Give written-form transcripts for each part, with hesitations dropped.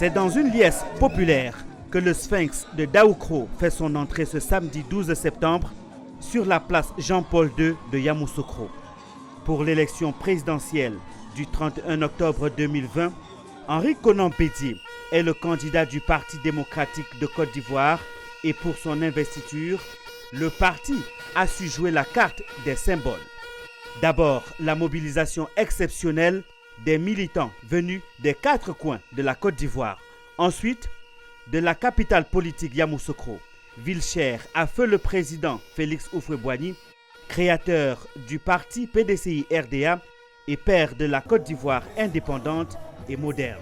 C'est dans une liesse populaire que le Sphinx de Daoukro fait son entrée ce samedi 12 septembre sur la place Jean-Paul II de Yamoussoukro. Pour l'élection présidentielle du 31 octobre 2020, Henri Konan Bédié est le candidat du Parti démocratique de Côte d'Ivoire et pour son investiture, le parti a su jouer la carte des symboles. D'abord, la mobilisation exceptionnelle des militants venus des 4 coins de la Côte d'Ivoire. Ensuite, de la capitale politique Yamoussoukro, ville chère à feu le président Félix Houphouët-Boigny, créateur du parti PDCI-RDA et père de la Côte d'Ivoire indépendante et moderne.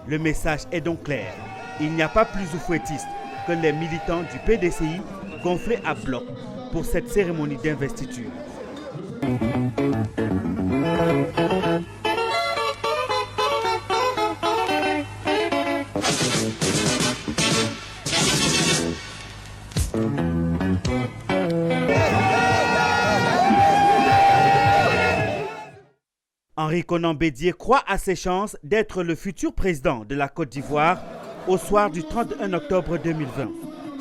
Le message est donc clair. Il n'y a pas plus oufouettiste que les militants du PDCI gonflés à bloc pour cette cérémonie d'investiture. Henri Konan Bédié croit à ses chances d'être le futur président de la Côte d'Ivoire au soir du 31 octobre 2020.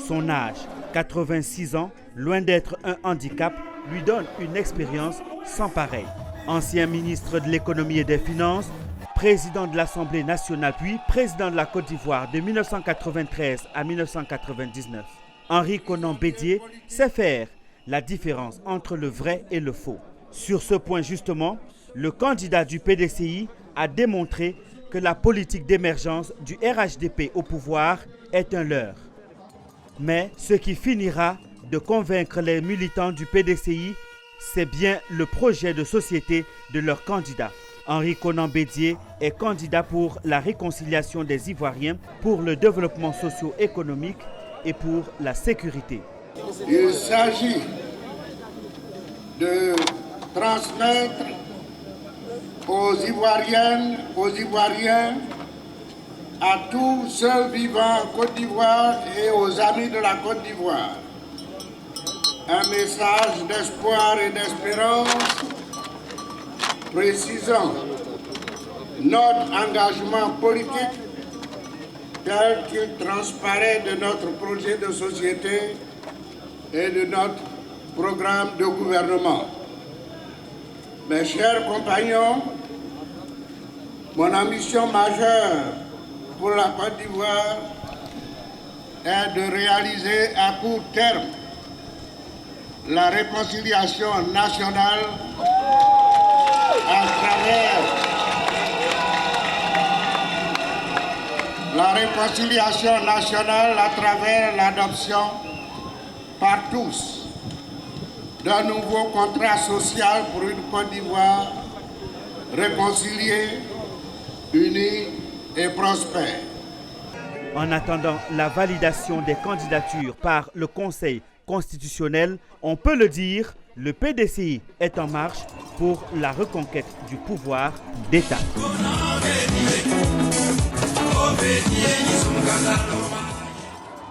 Son âge, 86 ans, loin d'être un handicap, lui donne une expérience sans pareille. Ancien ministre de l'économie et des finances, président de l'Assemblée nationale puis président de la Côte d'Ivoire de 1993 à 1999. Henri Konan Bédié sait faire la différence entre le vrai et le faux. Sur ce point justement, le candidat du PDCI a démontré que la politique d'émergence du RHDP au pouvoir est un leurre. Mais ce qui finira de convaincre les militants du PDCI, c'est bien le projet de société de leur candidat. Henri Konan Bédié est candidat pour la réconciliation des Ivoiriens, pour le développement socio-économique et pour la sécurité. Il s'agit de transmettre aux Ivoiriennes, aux Ivoiriens, à tous ceux vivant en Côte d'Ivoire et aux amis de la Côte d'Ivoire, un message d'espoir et d'espérance précisant notre engagement politique tel qu'il transparaît de notre projet de société et de notre programme de gouvernement. Mes chers compagnons, mon ambition majeure pour la Côte d'Ivoire est de réaliser à court terme la réconciliation nationale à travers l'adoption par tous d'un nouveau contrat social pour une Côte d'Ivoire réconciliée, unie et prospère. En attendant la validation des candidatures par le Conseil constitutionnel, on peut le dire, le PDCI est en marche pour la reconquête du pouvoir d'État.